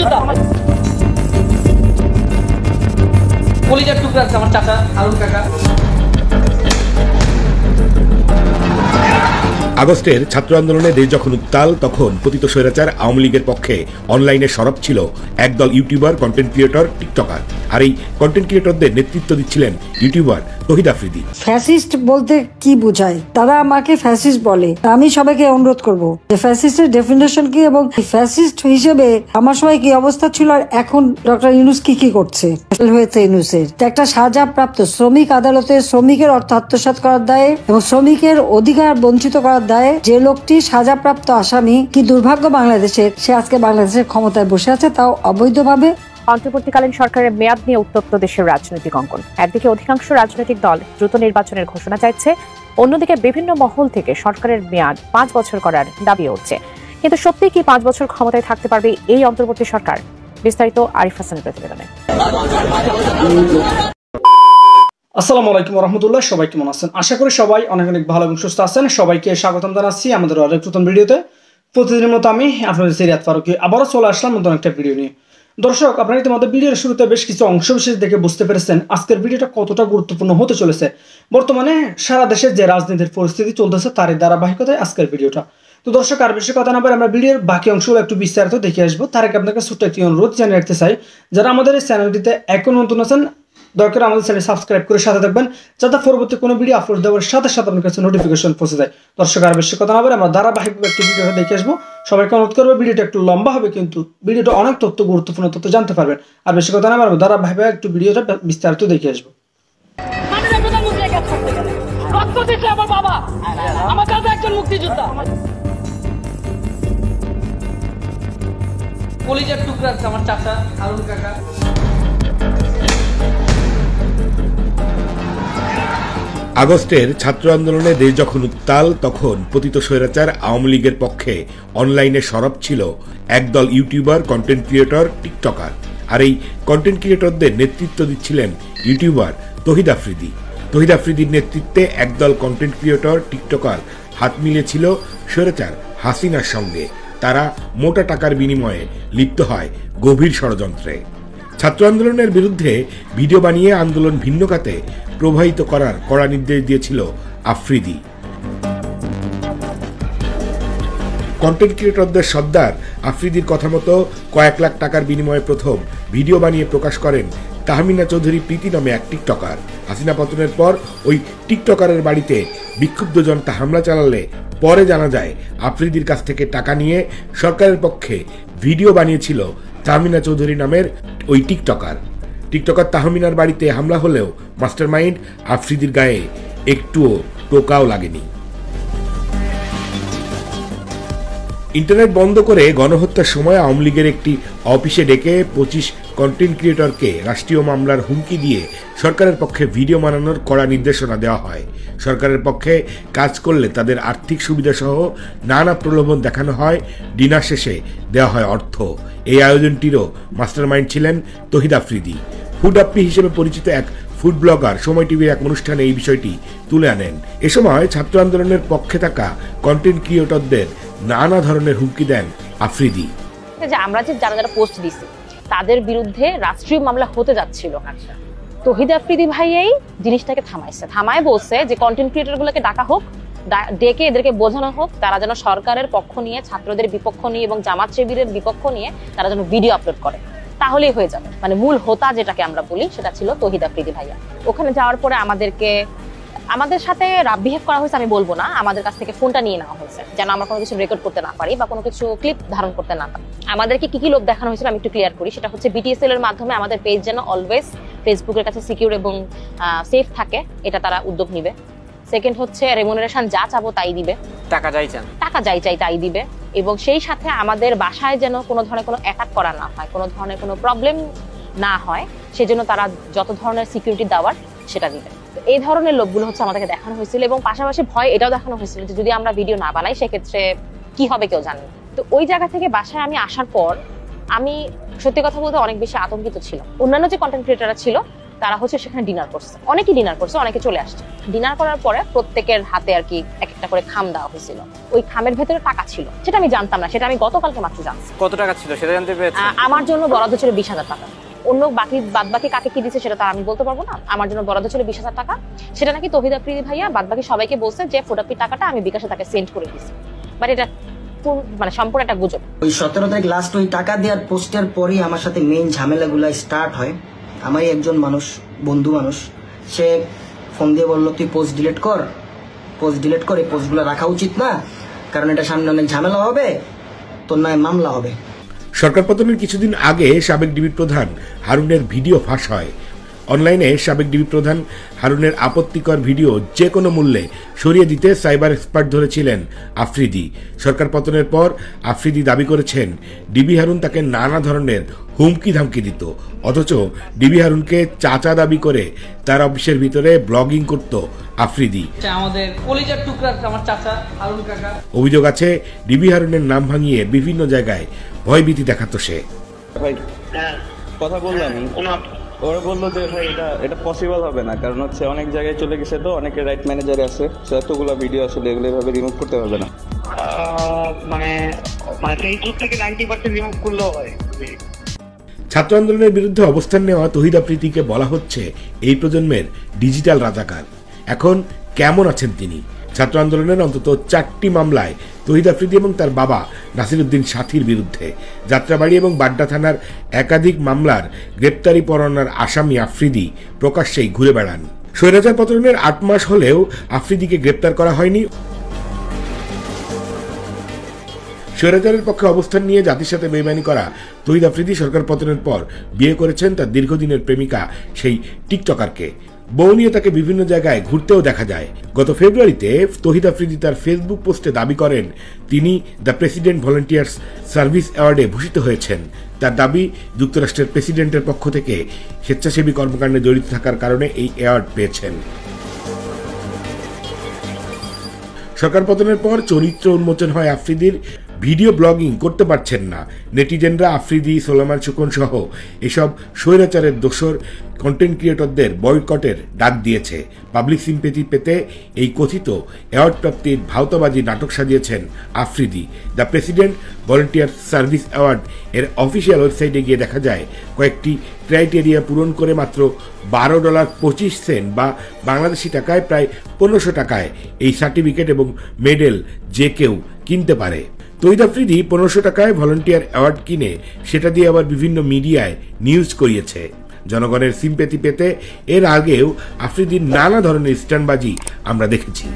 মুক্তিযোদ্ধা কলিজার টুকরা আছে আমার চাচা হারুন কাকা। আগস্টের ছাত্র আন্দোলনে দেশ যখন উত্তাল, তখন পতিত স্বৈরাচার আওয়ামী লীগের পক্ষে অনলাইনে সরব ছিল একদল ইউটিউবার, কন্টেন্ট ক্রিয়েটর, টিকটকার। আর এই কন্টেন্ট ক্রিয়েটরদের নেতৃত্ব দিচ্ছিলেন ইউটিউবার তহিদ আফ্রিদি। ফ্যাসিস্ট বলতে কি বোঝায়? তারা আমাকে ফ্যাসিস্ট বলে। আমি সবাইকে অনুরোধ করব যে ফ্যাসিস্টের ডেফিনেশন কি এবং ফ্যাসিস্ট হিসেবে আমার সময় কি অবস্থা ছিল আর এখন ডক্টর ইউনূস কি করছে হয়েছে। ইউনূসের একটা সাজা প্রাপ্ত শ্রমিক আদালতে শ্রমিকের অর্থ আত্মসাৎ করার দায়ে এবং শ্রমিকের অধিকার বঞ্চিত করার দায়ে যে লোকটি সাজাপ্রাপ্ত আসামি, কি দুর্ভাগ্য বাংলাদেশের, সে আজকে বাংলাদেশের ক্ষমতায় বসে আছে, তাও অবৈধভাবে। অন্তর্বর্তীকালীন সরকারের মেয়াদ নিয়ে উত্তপ্ত দেশের রাজনৈতিক অঙ্কন। একদিকে অধিকাংশ রাজনৈতিক দল দ্রুত নির্বাচনের ঘোষণা চাইছে, অন্যদিকে বিভিন্ন মহল থেকে সরকারের মেয়াদ 5 বছর করার দাবি উঠছে। কিন্তু সত্যি কি 5 বছর ক্ষমতায় থাকতে পারবে এই অন্তর্বর্তী সরকার? বিস্তারিত আরিফ হাসানের প্রতিবেদনে। আসসালামু আলাইকুম ওয়া রাহমাতুল্লাহ। সবাই কেমন আছেন? আশা করি সবাই অনেক অনেক ভালো এবং সুস্থ আছেন। সবাইকে স্বাগতম জানাচ্ছি আমাদের আরেক নতুন ভিডিওতে। প্রতিদিনের মতো আমি আপনাদের সিরাত ফারুকী আবারও চলে আসলাম নতুন একটা ভিডিও নিয়ে। দর্শক, আপনারা ইতিমধ্যে ভিডিওর শুরুতে বেশ কিছু অংশবিশেষ দেখে বুঝতে পেরেছেন আজকের ভিডিওটা কতটা গুরুত্বপূর্ণ হতে চলেছে। বর্তমানে সারা দেশে যে রাজনীতির পরিস্থিতি চলতেছে তারই ধারাবাহিকতায় আজকের ভিডিওটা। তো দর্শক, আর বেশি কথা না বলে আমরা ভিডিওর বাকি অংশগুলো একটু বিস্তারিত দেখে আসবো। তার আগে আপনাকে ছোট্ট একটি অনুরোধ জানিয়ে রাখতে চাই, যারা আমাদের এই চ্যানেলটিতে এখন নতুন আছেন, দরকার আমাদের চ্যানেল সাবস্ক্রাইব করে সাথে থাকবেন, যাতে পরবর্তী কোনো ভিডিও আপলোড দেওয়ার সাথে সাথে আপনার কাছে নোটিফিকেশন পৌঁছে যায়। দর্শক, আর বেশি কথা না বলে আমরা ধারাবাহিকভাবে একটি ভিডিওটা দেখে আসবো। সবাইকে অনুরোধ করবো, ভিডিওটা একটু লম্বা হবে কিন্তু ভিডিওটা অনেক গুরুত্বপূর্ণ তথ্য জানতে পারবেন। আর বেশি কথা না বলে ধারাবাহিকভাবে একটু ভিডিওটা বিস্তারিত দেখে আসবো। আমার বাবা, আমার দাদা একজন মুক্তিযোদ্ধা, কলিজার টুকরা আছে আমার চাচা হারুন কাকা। আগস্টের ছাত্র আন্দোলনে দেশ যখন উত্তাল, তখন পতিত স্বৈরাচার আওয়ামী লীগের পক্ষে অনলাইনে সরব ছিল একদল ইউটিউবার, কন্টেন্ট ক্রিয়েটর, টিকটকার। আর এই কন্টেন্ট ক্রিয়েটরদের নেতৃত্ব দিচ্ছিলেন ইউটিউবার তহিদ আফ্রিদি। তহিদ আফ্রিদির নেতৃত্বে একদল কন্টেন্ট ক্রিয়েটর, টিকটকার হাত মিলিয়েছিল স্বৈরাচার হাসিনার সঙ্গে। তারা মোটা টাকার বিনিময়ে লিপ্ত হয় গভীর ষড়যন্ত্রে। ছাত্র আন্দোলনের বিরুদ্ধে ভিডিও বানিয়ে আন্দোলন ভিন্ন খাতে প্রবাহিত করার কড়া নির্দেশ দিয়েছিল আফ্রিদি। কন্টেন্ট ক্রিয়েটরদের সর্দার আফ্রিদির কথা মতো কয়েক লাখ টাকার বিনিময়ে প্রথম ভিডিও বানিয়ে প্রকাশ করেন তাহমিনা চৌধুরী প্রীতি নামে এক টিকটকার। হাসিনা পতনের পর ওই টিকটকারের বাড়িতে বিক্ষুব্ধ জনতা হামলা চালালে পরে জানা যায় আফ্রিদির কাছ থেকে টাকা নিয়ে সরকারের পক্ষে ভিডিও বানিয়েছিল তাহমিনা চৌধুরী নামের ওই টিকটকার। তাহমিনার বাড়িতে হামলা হলেও মাস্টারমাইন্ড আফ্রিদির গায়ে একটুও টোকাও লাগেনি। ইন্টারনেট বন্ধ করে গণহত্যার সময় আওয়ামী লীগের একটি অফিসে ডেকে 25 কন্টেন্ট ক্রিয়েটরকে রাষ্ট্রীয় মামলার হুমকি দিয়ে সরকারের পক্ষে ভিডিও বানানোর কড়া নির্দেশনা দেওয়া হয়। সরকারের পক্ষে কাজ করলে তাদের আর্থিক সুবিধা সহ নানা প্রলোভন দেখানো হয়। ডিনার শেষে দেওয়া হয় অর্থ। এই আয়োজনটিরও মাস্টারমাইন্ড ছিলেন তহিদ আফ্রিদি। ফুড আপ্পি হিসেবে পরিচিত এক ফুড ব্লগার সময় টিভির এক অনুষ্ঠানে এই বিষয়টি তুলে আনেন। এ সময় ছাত্র আন্দোলনের পক্ষে থাকা কন্টেন্ট ক্রিয়েটরদের নানা ধরনের হুমকি দেন আফ্রিদি। আমরা যে যারা পোস্ট দিছি তাদের বিরুদ্ধে রাষ্ট্রীয় মামলা হতে যাচ্ছিল। তহিদ আফ্রিদি ভাই এই জিনিসটাকে থামায় বলছে যে কন্টেন্ট ক্রিয়েটর গুলোকে ডাকা হোক, ডেকে এদেরকে বোঝানো হোক তারা যেন সরকারের পক্ষ নিয়ে, ছাত্রদের বিপক্ষ নিয়ে এবং জামাত শিবিরের বিপক্ষ নিয়ে তারা যেন ভিডিও আপলোড করে, তাহলেই হয়ে যাবে। মানে মূল হোতা যেটাকে আমরা বলি সেটা ছিল তহিদ আফ্রিদি ভাইয়া। ওখানে যাওয়ার পরে আমাদের সাথে বিহেভ করা হয়েছে আমি বলবো না, আমাদের কাছ থেকে ফোনটা নিয়ে নেওয়া হয়েছে যেন আমরা কোনো কিছু রেকর্ড করতে না পারি বা কোনো কিছু ক্লিপ ধারণ করতে না পারি। আমাদেরকে কি লোক দেখানো হয়েছিল আমি একটু ক্লিয়ার করি। সেটা হচ্ছে বিটিএসএল এর মাধ্যমে আমাদের পেজ যেন অলওয়েজ ফেসবুকের কাছে সিকিউর এবং সেফ থাকে, এটা তারা উদ্যোগ নিবে। সেকেন্ড হচ্ছে রেমুনারেশন যা চাবো তাই দিবে, টাকা যাই চাই তাই দিবে। এবং সেই সাথে আমাদের বাসায় যেন কোনো ধরনের কোনো অ্যাটাক করা না হয়, কোনো ধরনের কোনো প্রবলেম না হয়, সেজন্য তারা যত ধরনের সিকিউরিটি দেওয়ার সেটা দিবে। এই ধরনের লোকগুলো হচ্ছে আমাদেরকে দেখানো হয়েছিল এবং পাশাপাশি ভয় এটাও দেখানো হয়েছিল যে যদি আমরা ভিডিও না বানাই সেক্ষেত্রে কি হবে কেউ জানে। তো ওই জায়গা থেকে বাসায় আমি আসার পর আমি সত্যি কথা বলতে অনেক বেশি আতঙ্কিত ছিলাম। অন্যান্য যে কন্টেন্ট ক্রিয়েটররা ছিল তারা হচ্ছে সেখানে ডিনার করছে, অনেকে ডিনার করছে, অনেকে চলে আসছে। ডিনার করার পরে প্রত্যেকের হাতে আর কি এক একটা করে খাম দেওয়া হয়েছিল। ওই খামের ভেতরে টাকা ছিল, সেটা আমি জানতাম না, সেটা আমি গতকালকে মাত্র জানছি। কত টাকা ছিল সেটা জানতে পেরেছি? আমার জন্য বরাদ্দ ছিল 20,000 টাকা। অন্য বাদ বাকি কাকে কি দিচ্ছে সেটা তো আমি বলতে পারবো না। আমার জন্য বরাদ্দ ছিল 20,000 টাকা। সেটা নাকি তহিদ আফ্রিদি ভাইয়া বাদ বাকি সবাইকে বলছে যে ফোটাপির টাকাটা আমি বিকাশে তাকে সেন্ড করে দিচ্ছি, বাট এটা মানে সম্পূর্ণ একটা গুজব। ওই 17 তারিখ লাস্ট ওই টাকা দেওয়ার পোস্টের পরই আমার সাথে মেইন ঝামেলাগুলো স্টার্ট হয়। আমারই একজন মানুষ, বন্ধু মানুষ, সে ফোন দিয়ে বললো তুই পোস্ট ডিলিট কর, এই পোস্টগুলো রাখা উচিত না, কারণ এটা সামনে অনেক ঝামেলা হবে, তোর নয় মামলা হবে। সরকার পতনের কিছুদিন আগে সাবেক ডিবি প্রধান হারুনের ভিডিও ফাঁস হয়। অনলাইনে সাবেক ডিবি প্রধান হারুনের আপত্তিকর ভিডিও যে কোনো মূল্যে সরিয়ে দিতে সাইবার এক্সপার্ট ধরেছিলেন আফ্রিদি। সরকার পতনের পর আফ্রিদি দাবি করেছেন ডিবি হারুন তাকে নানা ধরনের হুমকি ধামকি দিত, অথচ ডিবি হারুনকে চাচা দাবি করে তার অফিসের ভিতরে ব্লগিং করত আফ্রিদি। আমাদের কলিজার টুকরা আমার চাচা হারুন কাকা। অভিযোগ আছে ডিবি হারুনের নাম ভাঙিয়ে বিভিন্ন জায়গায় ভয়ভীতি দেখাতো সে। ভাই কথা বললাম, ওরা বললো যে ভাই এটা পসিবল হবে না, কারণ হচ্ছে অনেক জায়গায় চলে গেছে, তো অনেকে রাইট ম্যানেজার আছে, এতগুলো ভিডিও আসলে এগুলো এভাবে রিমুভ করতে পারবে না। মানে ফেসবুক থেকে 90% রিমুভ করলেও হয়। ছাত্র আন্দোলনের বিরুদ্ধে অবস্থান নেওয়া তহিদ আফ্রিদিকে বলা হচ্ছে এই প্রজন্মের ডিজিটাল রাজাকার। এখন কেমন আছেন তিনি? ছাত্র আন্দোলনের অন্তত 4টি মামলায় তহিদ আফ্রিদি এবং তার বাবা নাসিরউদ্দিন সাথীর বিরুদ্ধে, যাত্রাবাড়ি এবং বাড্ডা থানার একাধিক মামলার গ্রেপ্তারি পরোয়ানার আসামি আফ্রিদি প্রকাশ্যেই ঘুরে বেড়ান। স্বৈরাচার পতনের 8 মাস হলেও আফ্রিদিকে গ্রেপ্তার করা হয়নি। স্বৈরাচারের পক্ষে অবস্থান নিয়ে জাতির সাথে বেইমানি করা তহিদ আফ্রিদি সরকার পতনের পর বিয়ে করেছেন তার দীর্ঘদিনের প্রেমিকা সেই টিকটকারকে। বউ নিয়ে তাকে বিভিন্ন জায়গায় ঘুরতেও দেখা যায়। গত ফেব্রুয়ারিতে তহিদ আফ্রিদি তার ফেসবুক পোস্টে দাবি করেন তিনি দ্য প্রেসিডেন্ট ভলান্টিয়ার্স সার্ভিস অ্যাওয়ার্ডে ভূষিত হয়েছেন। তার দাবি যুক্তরাষ্ট্রের প্রেসিডেন্টের পক্ষ থেকে স্বেচ্ছাসেবী কর্মকাণ্ডে জড়িত থাকার কারণে এই অ্যাওয়ার্ড পেয়েছেন। সরকার পতনের পর চরিত্র উন্মোচন হয় আফ্রিদির। ভিডিও ব্লগিং করতে পারছেন না। নেটিজেনরা আফ্রিদি, সোলামান সুকন সহ এসব স্বৈরাচারের দোসর কন্টেন্ট ক্রিয়েটরদের বয়কটের ডাক দিয়েছে। পাবলিক সিম্পেথি পেতে এই কথিত অ্যাওয়ার্ড প্রাপ্তির ভাওতাবাজি নাটক সাজিয়েছেন Afridi. The president volunteer service award এর অফিসিয়াল ওয়েবসাইটে গিয়ে দেখা যায় কয়েকটি ক্রাইটেরিয়া পূরণ করে মাত্র $12.25 বা বাংলাদেশি টাকায় প্রায় 1500 টাকায় এই সার্টিফিকেট এবং মেডেল যে কেউ কিনতে পারে। তহিদ আফ্রিদি 1500 টাকায় ভলান্টিয়ার অ্যাওয়ার্ড কিনে সেটা দিয়ে আবার বিভিন্ন মিডিয়ায় নিউজ করিয়েছে। জনগণের সিম্পেথি পেতে এর আগেও আফ্রিদির নানা ধরনের স্ট্যান্ডবাজি আমরা দেখেছি।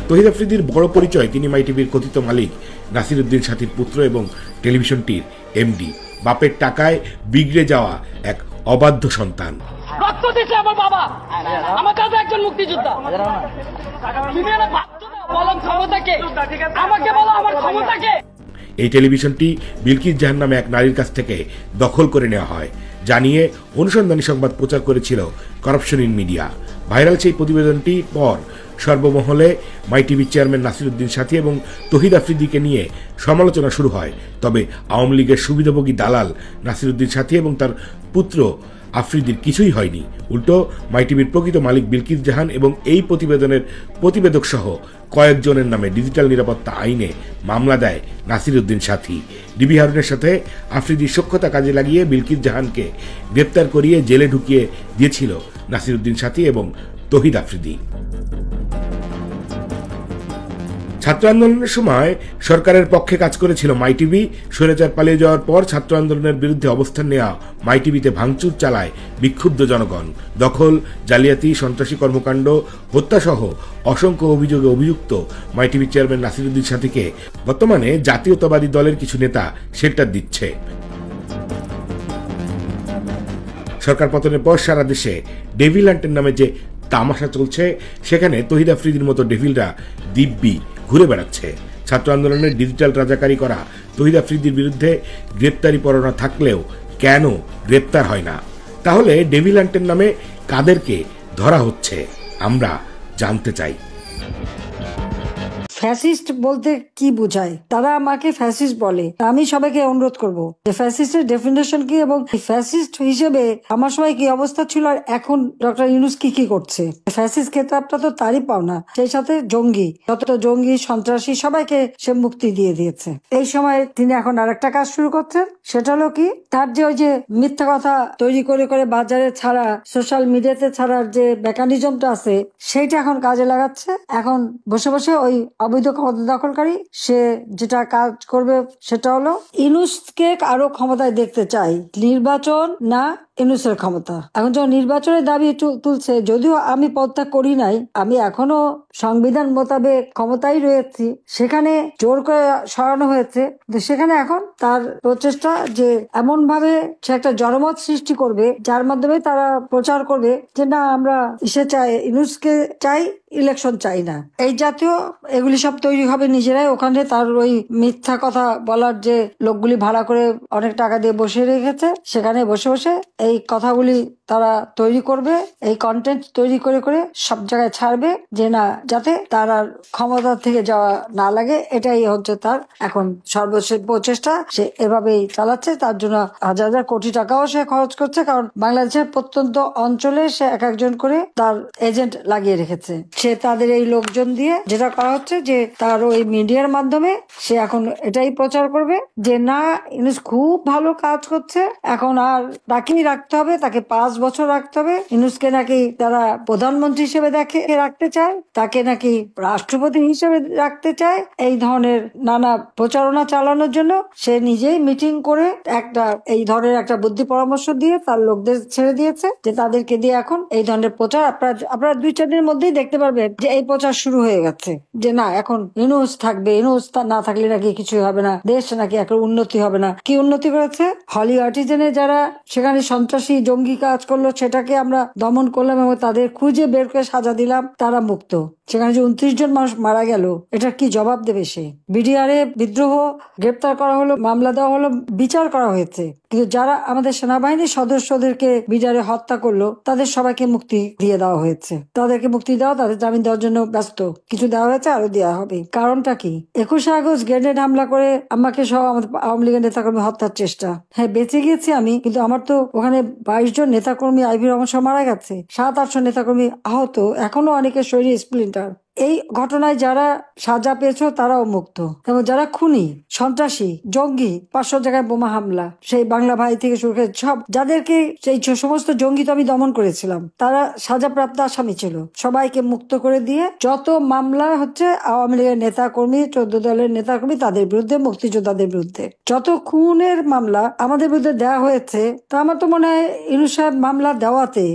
তহিদ আফ্রিদির বড় পরিচয় তিনি মাই টিভির কথিত মালিক নাসিরউদ্দিন সাথীর পুত্র এবং টেলিভিশনটির এমডি। বাপের টাকায় বিগড়ে যাওয়া এক অবাধ্য সন্তান। রক্ত দিচ্ছে আমার বাবা, আমার দাদা একজন মুক্তিযোদ্ধা। তুমি না ভাবছো না, বলো ক্ষমতাকে, আমাকে বলো আমার ক্ষমতাকে। এই টেলিভিশনটি বিলকিস জাহান নামে এক নারীর কাছ থেকে দখল করে নেওয়া হয়, জানিয়ে অনুসন্ধানী সংবাদ প্রচার করেছিল করাপশন ইন মিডিয়া। ভাইরাল সেই প্রতিবেদনটি পর সর্বমহলে মাই টিভির চেয়ারম্যান নাসিরউদ্দিন সাথী এবং তহিদ আফ্রিদিকে নিয়ে সমালোচনা শুরু হয়। তবে আওয়ামী লীগের সুবিধাভোগী দালাল নাসিরউদ্দিন সাথী এবং তার পুত্র আফ্রিদির কিছুই হয়নি। উল্টো মাই টিভির প্রকৃত মালিক বিলকিস জাহান এবং এই প্রতিবেদনের প্রতিবেদক সহ কয়েকজনের নামে ডিজিটাল নিরাপত্তা আইনে মামলা দেয় নাসিরউদ্দিন সাথী। ডিবি হারুনের সাথে আফ্রিদির সখ্যতা কাজে লাগিয়ে বিলকিস জাহানকে গ্রেপ্তার করিয়ে জেলে ঢুকিয়ে দিয়েছিল নাসিরউদ্দিন সাথী এবং তহিদ আফ্রিদি। ছাত্র আন্দোলনের সময় সরকারের পক্ষে কাজ করেছিল মাই টিভি। স্বৈরাচার পালিয়ে যাওয়ার পর ছাত্র আন্দোলনের বিরুদ্ধে অবস্থান নেওয়া মাই টিভিতে ভাঙচুর চালায় বিক্ষুব্ধ জনগণ। দখল, জালিয়াতি, সন্ত্রাসী কর্মকাণ্ড, হত্যাসহ অসংখ্য অভিযোগে অভিযুক্ত মাই টিভির চেয়ারম্যান নাসিরউদ্দিন সাথীকে বর্তমানে জাতীয়তাবাদী দলের কিছু নেতা শেল্টার দিচ্ছে। সরকার পতনের পর সারা দেশে ডেভিল হান্টের নামে যে তামাশা চলছে, সেখানে তহিদ আফ্রিদির মতো ডেভিলরা দিব্যি ঘুরে বেড়াচ্ছে। ছাত্র আন্দোলনের ডিজিটাল রাজাকারি করা তহিদ আফ্রিদির বিরুদ্ধে গ্রেপ্তারি পরোয়ানা থাকলেও কেন গ্রেপ্তার হয় না? তাহলে ডেভিল হান্টের নামে কাদেরকে ধরা হচ্ছে আমরা জানতে চাই। ফ্যাসিস্ট বলতে কি বোঝায়, তারা আমাকে ফ্যাসিস্ট বলে। আমি সবাইকে অনুরোধ করব যে ফ্যাসিস্টের ডেফিনেশন কি এবং ফ্যাসিস্ট হিসেবে আমার সময় কি অবস্থা ছিল আর এখন ডক্টর ইউনূস কি কি করছে। ফ্যাসিস্ট খেতাবটা তো তারই পাওনা, সেই সাথে জঙ্গি, যত জঙ্গি সন্ত্রাসী সবাইকে সে মুক্তি দিয়ে দিয়েছে। এই সময় তিনি এখন আরেকটা কাজ শুরু করছেন, সেটা হলো কি, তার যে ওই যে মিথ্যা কথা তৈরি করে করে বাজারে ছাড়া, সোশ্যাল মিডিয়াতে ছাড়ার যে মেকানিজমটা আছে সেইটা এখন কাজে লাগাচ্ছে। এখন বসে বসে ওই অবৈধ ক্ষমতা দখলকারী সে যেটা কাজ করবে সেটা হলো ইউনূসকে আরো ক্ষমতায় দেখতে চাই, নির্বাচন না ইউনূসের ক্ষমতা। এখন যখন নির্বাচনের দাবি তুলছে, যদিও আমি পদত্যাগ করি নাই, আমি এখনো সংবিধান মোতাবেক ক্ষমতায় রয়েছি, সেখানে জোর করে সরানো হয়েছে। সেখানে এখন তার প্রচেষ্টা যে এমন ভাবে সে একটা জনমত সৃষ্টি করবে যার মাধ্যমে তারা প্রচার করবে যে না আমরা চাই, ইউনূসকে চাই, ইলেকশন চাই না। এই জাতীয় এগুলি সব তৈরি হবে নিজেরাই। ওখানে তার ওই মিথ্যা কথা বলার যে লোকগুলি ভাড়া করে অনেক টাকা দিয়ে বসে রেখেছে, সেখানে বসে বসে এই কথাগুলি তারা তৈরি করবে, এই কন্টেন্ট তৈরি করে করে সব জায়গায় ছাড়বে যে না, যাতে তার আর ক্ষমতা থেকে যাওয়া না লাগে। এটাই হচ্ছে তার এখন সর্বশেষ প্রচেষ্টা, সে এভাবেই চালাচ্ছে। তার জন্য হাজার হাজার কোটি টাকাও সে খরচ করছে, কারণ বাংলাদেশের প্রত্যন্ত অঞ্চলে সে এক একজন করে তার এজেন্ট লাগিয়ে রেখেছে। সে তাদের এই লোকজন দিয়ে যেটা করা হচ্ছে যে তার ওই মিডিয়ার মাধ্যমে সে এখন এটাই প্রচার করবে যে না, ইউনূস খুব ভালো কাজ করছে, এখন আর তাকেই রাখতে হবে, তাকে 5 বছর রাখতে হবে। ইউনূসকে নাকি তারা প্রধানমন্ত্রী হিসেবে রাখতে চায়, তাকে নাকি রাষ্ট্রপতি হিসেবে রাখতে চায়। এই ধরনের নানা প্রচারণা চালানোর জন্য সে নিজেই মিটিং করে একটা এই ধরনের একটা বুদ্ধি পরামর্শ দিয়ে তার লোকদের ছেড়ে দিয়েছে যে তাদেরকে দিয়ে এখন এই ধরনের প্রচার আপনারা 2-4 দিনের মধ্যেই দেখতে পারবেন যে এই প্রচার শুরু হয়ে গেছে যে না, এখন ইউনূস থাকবে, ইউনূস না থাকলে নাকি কিছুই হবে না, দেশ নাকি এখন উন্নতি হবে না। কি উন্নতি করেছে? হলি আর্টিজেনে যারা সেখানে সন্ত্রাসী জঙ্গি কাজ করলো সেটাকে আমরা দমন করলাম এবং তাদের খুঁজে বের করে সাজা দিলাম, তারা মুক্ত। সেখানে যে 29 জন মানুষ মারা গেল, এটার কি জবাব দেবে সে? বিডিআরে বিদ্রোহ, গ্রেপ্তার করা হলো, মামলা দেওয়া হলো, বিচার করা হয়েছে, কিন্তু যারা আমাদের সেনাবাহিনীর সদস্যদেরকে বিডিআরে হত্যা করলো তাদের সবাইকে মুক্তি দিয়ে দেওয়া হয়েছে। তাদেরকে মুক্তি দেওয়া, তাদের জামিন দেওয়ার জন্য ব্যস্ত, কিছু দেওয়া হয়েছে, আরো দেওয়া হবে। কারণটা কি? 21শে আগস্ট গ্রেনেড হামলা করে আমাকে সহ আমাদের আওয়ামী লীগের নেতাকর্মী হত্যার চেষ্টা। হ্যাঁ, বেঁচে গেছি আমি, কিন্তু আমার তো ওখানে 22 জন নেতাকর্মী আইভির অংশ মারা গেছে, 700-800 নেতাকর্মী আহত, এখনো অনেকের শরীরে স্প্লিন্টার। এই ঘটনায় যারা সাজা পেয়েছ তারাও মুক্ত, এবং যারা খুনি, সন্ত্রাসী, জঙ্গি, 500 জায়গায় বোমা হামলা, সেই বাংলা ভাই থেকে শুরু করে সব যাদেরকে সেই সমস্ত জঙ্গি তো আমি দমন করেছিলাম, তারা সাজাপ্রাপ্ত আসামি ছিল, সবাইকে মুক্ত করে দিয়ে যত মামলা হচ্ছে আওয়ামী লীগের নেতা কর্মী, 14 দলের নেতা কর্মী তাদের বিরুদ্ধে, মুক্তিযোদ্ধাদের বিরুদ্ধে যত খুনের মামলা আমাদের বিরুদ্ধে দেওয়া হয়েছে, তা আমার তো মনে হয় ইউনূস সাহেব মামলা দেওয়াতে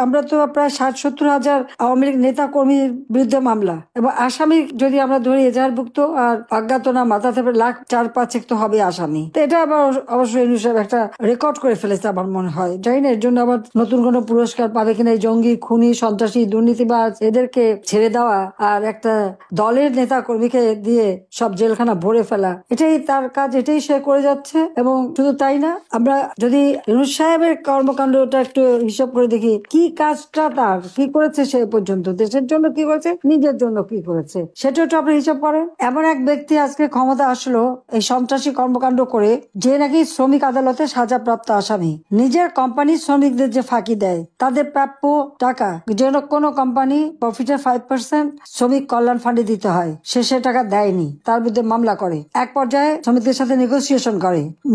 আমরা তো প্রায় 60-70 হাজার আওয়ামী লীগ নেতা কর্মীর বিরুদ্ধে মামলা, এবং আসামি যদি আমরা ধরি এজাহারভুক্ত আর অজ্ঞাতনা মাথা থেকে 4-5 তো হবে আসামি। তো এটা আবার অবশ্যই ইউনূস সাহেব একটা রেকর্ড করে ফেলেছে আমার মনে হয়। জানি না এর জন্য আবার নতুন কোনো পুরস্কার পাবে কিনা। এই জঙ্গি, খুনি, সন্ত্রাসী, দুর্নীতিবাজ এদেরকে ছেড়ে দেওয়া আর একটা দলের নেতা কর্মীকে দিয়ে সব জেলখানা ভরে ফেলা, এটাই তার কাজ, এটাই সে করে যাচ্ছে। এবং শুধু তাই না, আমরা যদি ইউনূস সাহেবের কর্মকাণ্ডটা একটু হিসাব করে দেখি, কি কাজটা তার কি করেছে সে পর্যন্ত, দেশের জন্য কি করেছে, নিজের জন্য কি করেছে, সেটা একটু আপনি হিসাব করেন। এমন এক ব্যক্তি আজকে ক্ষমতা আসলো এই সন্ত্রাসী কর্মকাণ্ড করে, যে নাকি শ্রমিক আদালতে সাজাপ্রাপ্ত আসামি, নিজের কোম্পানির শ্রমিকদের যে ফাঁকি দেয়, তাদের প্রাপ্য টাকা, যেন কোনো কোম্পানি প্রফিটের 5% শ্রমিক কল্যাণ ফান্ডে দিতে হয়, সে টাকা দেয়নি, তার বিরুদ্ধে মামলা করে। এক পর্যায়ে শ্রমিকদের সাথে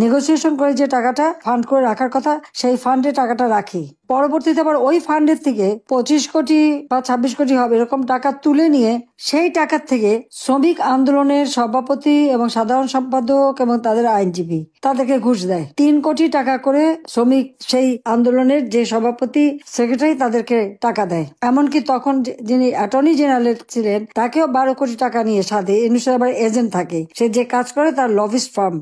নেগোসিয়েশন করে যে টাকাটা ফান্ড করে রাখার কথা, সেই ফান্ডে টাকাটা রাখি, পরবর্তীতে আবার ওই ফান্ডের থেকে 25 কোটি বা 26 কোটি হবে এরকম টাকা তুলে নিয়ে সেই টাকার থেকে শ্রমিক আন্দোলনের সভাপতি এবং সাধারণ সম্পাদক এবং তাদের আইনজীবী তাদেরকে ঘুষ দেয়। 3 কোটি টাকা করে শ্রমিক সেই আন্দোলনের যে সভাপতি, সেক্রেটারি তাদেরকে টাকা দেয়। এমনকি তখন যিনি অ্যাটর্নি জেনারেল ছিলেন তাকেও 12 কোটি টাকা নিয়ে সাথে ইউনূসের আবার এজেন্ট থাকে, সে যে কাজ করে তার লবিস্ট ফার্ম,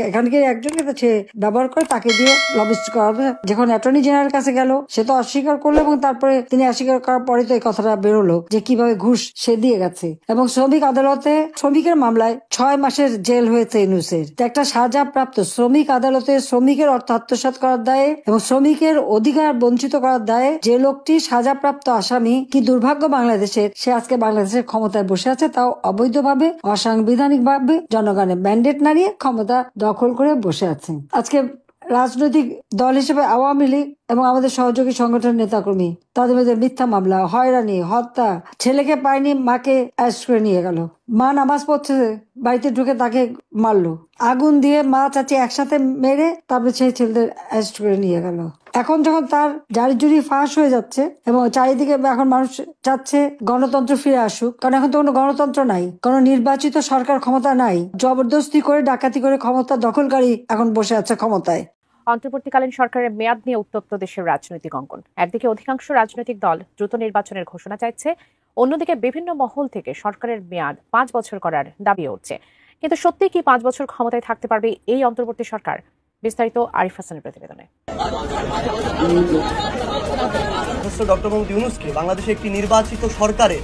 এখানকে একজনকে সে ব্যবহার করে তাকে দিয়ে লবিস্ট করাবে। যখন অ্যাটর্নি জেনারেল কাছে গেল, সে তো অস্বীকার করলো এবং তারপরে তিনি অস্বীকার করার পরে তো এই কথাটা বেরোলো যে কিভাবে ঘুষ সে দিয়ে গেছে। এবং শ্রমিক আদালতে শ্রমিকের মামলায় 6 মাসের জেল হয়েছে ইউনূসের। একটা সাজাপ্রাপ্ত শ্রমিক আদালতে শ্রমিকের অর্থ আত্মসাৎ করার দায়ে এবং শ্রমিকের অধিকার বঞ্চিত করার দায়ে যে লোকটি সাজাপ্রাপ্ত আসামি, কি দুর্ভাগ্য বাংলাদেশের, সে আজকে বাংলাদেশের ক্ষমতায় বসে আছে, তাও অবৈধভাবে, অসাংবিধানিক ভাবে জনগণের ম্যান্ডেট নাড়িয়ে ক্ষমতা দখল করে বসে আছে। আজকে রাজনৈতিক দল হিসেবে আওয়ামী লীগ এবং আমাদের সহযোগী সংগঠনের নেতাকর্মী, তাদের মধ্যে মিথ্যা মামলা, হয়রানি, হত্যা, ছেলেকে পায়নি মাকে অ্যারেস্ট করে নিয়ে গেল, মা নামাজ পড়ছে বাড়িতে ঢুকে তাকে মারলো, আগুন দিয়ে মা চাচি একসাথে মেরে তারপরে সেই ছেলেদের অ্যারেস্ট করে নিয়ে গেল। এখন যখন তার জারি জুরি ফাঁস হয়ে যাচ্ছে এবং চারিদিকে এখন মানুষ চাচ্ছে গণতন্ত্র ফিরে আসুক, কারণ এখন তো কোনো গণতন্ত্র নাই, কোনো নির্বাচিত সরকার ক্ষমতা নাই, জবরদস্তি করে ডাকাতি করে ক্ষমতা দখলকারী এখন বসে আছে ক্ষমতায়। অন্তর্বর্তীকালীন সরকারের মেয়াদ নিয়ে উত্তপ্ত দেশের রাজনৈতিক অঙ্কন। একদিকে অধিকাংশ রাজনৈতিক দল দ্রুত নির্বাচনের ঘোষণা চাইছে, অন্যদিকে বিভিন্ন মহল থেকে সরকারের মেয়াদ 5 বছর করার দাবি উঠছে। কিন্তু সত্যি কি 5 বছর ক্ষমতায় থাকতে পারবে এই অন্তর্বর্তী সরকার? বিস্তারিত আরিফ হাসানের প্রতিবেদনে। ডক্টর মোহাম্মদ ইউনূসকে বাংলাদেশে একটি নির্বাচিত সরকারের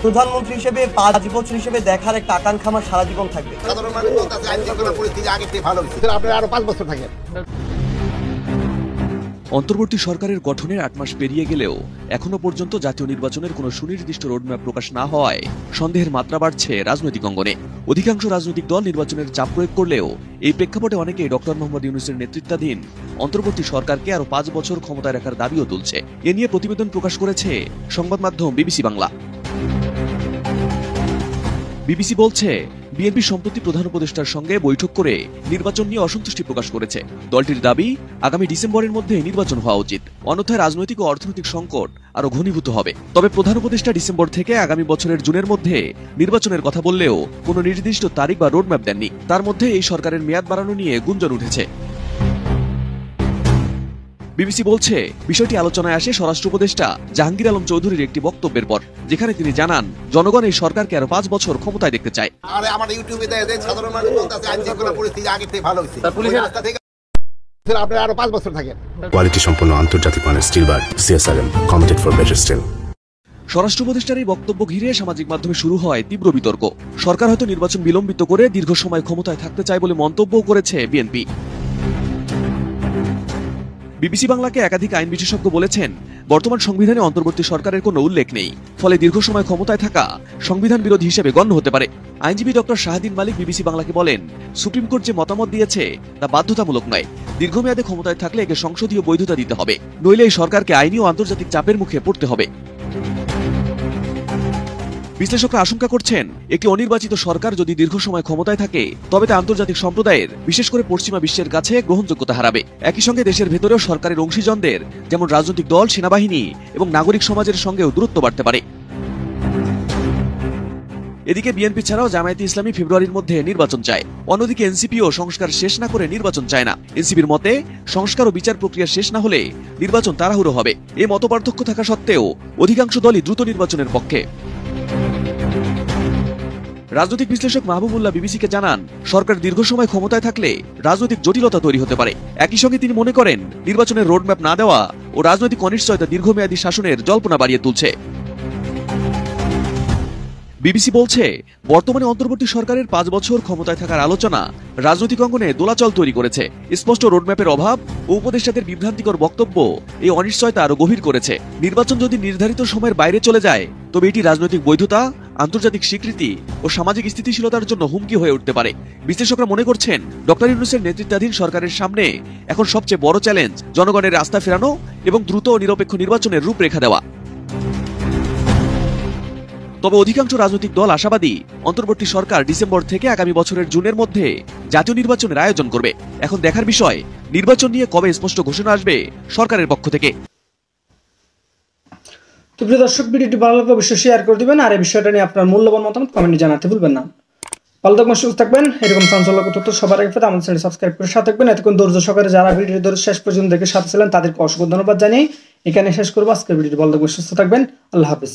প্রধানমন্ত্রী হিসেবে 5 বছর হিসেবে দেখার একটা আকাঙ্ক্ষা আমার সারা জীবন থাকবে। আরো 5 বছর থাকেন। অন্তর্বর্তী সরকারের গঠনের 8 মাস পেরিয়ে গেলেও এখনো পর্যন্ত জাতীয় নির্বাচনের কোনো সুনির্দিষ্ট রোডম্যাপ প্রকাশ না হওয়ায় সন্দেহের মাত্রা বাড়ছে রাজনৈতিক অঙ্গনে। অধিকাংশ রাজনৈতিক দল নির্বাচনের চাপ প্রয়োগ করলেও এই প্রেক্ষাপটে অনেকেই ডক্টর মোহাম্মদ ইউনূসের নেতৃত্বাধীন অন্তর্বর্তী সরকারকে আরো 5 বছর ক্ষমতায় রাখার দাবিও তুলছে। এ নিয়ে প্রতিবেদন প্রকাশ করেছে সংবাদ মাধ্যম বিবিসি বাংলা। বিবিসি বলছে, বিএনপি সম্প্রতি প্রধান উপদেষ্টার সঙ্গে বৈঠক করে নির্বাচন নিয়ে অসন্তুষ্টি প্রকাশ করেছে। দলটির দাবি, আগামী ডিসেম্বরের মধ্যে নির্বাচন হওয়া উচিত, অন্যথায় রাজনৈতিক ও অর্থনৈতিক সংকট আরো ঘনীভূত হবে। তবে প্রধান উপদেষ্টা ডিসেম্বর থেকে আগামী বছরের জুনের মধ্যে নির্বাচনের কথা বললেও কোনো নির্দিষ্ট তারিখ বা রোডম্যাপ দেননি। তার মধ্যে এই সরকারের মেয়াদ বাড়ানো নিয়ে গুঞ্জন উঠেছে। বিবিসি বলছে, বিষয়টি আলোচনায় আসে স্বরাষ্ট্র উপদেষ্টা জাহাঙ্গীর আলম চৌধুরীর একটি বক্তব্যের পর, যেখানে তিনি জানান জনগণ এই সরকারকে আরো 5 বছর ক্ষমতায় দেখতে চায়। আরো 5 বছর থাকেন। কোয়ালিটি সম্পন্ন আন্তর্জাতিক মানের still bar CSRM committed for better still. স্বরাষ্ট্র উপদেষ্টার এই বক্তব্য ঘিরে সামাজিক মাধ্যমে শুরু হয় তীব্র বিতর্ক। সরকার হয়তো নির্বাচন বিলম্বিত করে দীর্ঘ সময় ক্ষমতায় থাকতে চায় বলে মন্তব্যও করেছে বিএনপি। বিবিসি বাংলাকে একাধিক আইন বিশেষজ্ঞ বলেছেন, বর্তমান সংবিধানে অন্তর্বর্তী সরকারের কোনো উল্লেখ নেই, ফলে দীর্ঘ সময় ক্ষমতায় থাকা সংবিধান বিরোধী হিসেবে গণ্য হতে পারে। আইনজীবী ডক্টর শাহদিন মালিক বিবিসি বাংলাকে বলেন, সুপ্রিম কোর্ট যে মতামত দিয়েছে তা বাধ্যতামূলক নয়। দীর্ঘমেয়াদে ক্ষমতায় থাকলে একে সংসদীয় বৈধতা দিতে হবে, নইলে এই সরকারকে আইনি ও আন্তর্জাতিক চাপের মুখে পড়তে হবে। বিশ্লেষকরা আশঙ্কা করছেন, একটি অনির্বাচিত সরকার যদি দীর্ঘ সময় ক্ষমতায় থাকে তবে তা আন্তর্জাতিক সম্প্রদায়ের, বিশেষ করে পশ্চিমা বিশ্বের কাছে গ্রহণযোগ্যতা হারাবে। একই সঙ্গে দেশের ভেতরেও সরকারের অংশীজনদের, যেমন রাজনৈতিক দল, সেনাবাহিনী এবং নাগরিক সমাজের সঙ্গেও দূরত্ব বাড়তে পারে। এদিকে বিএনপি ছাড়াও জামায়াতে ইসলামী ফেব্রুয়ারির মধ্যে নির্বাচন চায়। অন্যদিকে এনসিপিও সংস্কার শেষ না করে নির্বাচন চায় না। এনসিপির মতে, সংস্কার ও বিচার প্রক্রিয়া শেষ না হলে নির্বাচন তাড়াহুড়ো হবে। এই মতপার্থক্য থাকা সত্ত্বেও অধিকাংশ দলই দ্রুত নির্বাচনের পক্ষে। রাজনৈতিক বিশ্লেষক মাহবুবুল্লাহ বিবিসিকে জানান, সরকার দীর্ঘ সময় ক্ষমতায় থাকলে রাজনৈতিক জটিলতা তৈরি হতে পারে। একই সঙ্গে তিনি মনে করেন, নির্বাচনের রোডম্যাপ না দেওয়া ও রাজনৈতিক অনিশ্চয়তা দীর্ঘমেয়াদী শাসনের জল্পনা বাড়িয়ে তুলছে। বিবিসি বলছে, বর্তমানে অন্তর্বর্তী সরকারের 5 বছর ক্ষমতায় থাকার আলোচনা রাজনৈতিক অঙ্গনে দোলাচল তৈরি করেছে। স্পষ্ট রোডম্যাপের অভাব ও উপদেষ্টাদের বিভ্রান্তিকর বক্তব্য এই অনিশ্চয়তা আরো গভীর করেছে। নির্বাচন যদি নির্ধারিত সময়ের বাইরে চলে যায় তবে এটি রাজনৈতিক বৈধতা, আন্তর্জাতিক স্বীকৃতি ও সামাজিক স্থিতিশীলতার জন্য হুমকি হয়ে উঠতে পারে। বিশ্লেষকরা মনে করছেন, ডক্টর ইউনূসের নেতৃত্বাধীন সরকারের সামনে এখন সবচেয়ে বড় চ্যালেঞ্জ জনগণের আস্থা ফেরানো এবং দ্রুত ও নিরপেক্ষ নির্বাচনের রূপরেখা দেওয়া। তবে অধিকাংশ রাজনৈতিক দল আশাবাদী, অন্তর্বর্তী সরকার ডিসেম্বর থেকে আগামী বছরের জুনের মধ্যে জাতীয় নির্বাচনের আয়োজন করবে। এখন দেখার বিষয়, নির্বাচন নিয়ে কবে স্পষ্ট ঘোষণা আসবে সরকারের পক্ষ থেকে। তো প্রিয় দর্শক, ভিডিওটি ভালো লাগলে অবশ্যই শেয়ার করে দিবেন, আর এই বিষয়টা নিয়ে আপনার মূল্যবান মতামত কমেন্টে জানাতে ভুলবেন না। ভালো থাকবেন, সুস্থ থাকবেন। এরকম চাঞ্চল্যকর তথ্য সবার আগে পেতে আমাদের চ্যানেল সাবস্ক্রাইব করে সাথে থাকবেন। এতক্ষণ ধৈর্য সহকারে যারা ভিডিও ধরে শেষ পর্যন্ত দেখে সাথে ছিলেন তাদেরকে অসংখ্য ধন্যবাদ জানিয়ে এখানে শেষ করবো আজকের ভিডিওটি। ভালো থাকবেন, সুস্থ থাকবেন। আল্লাহ হাফেজ।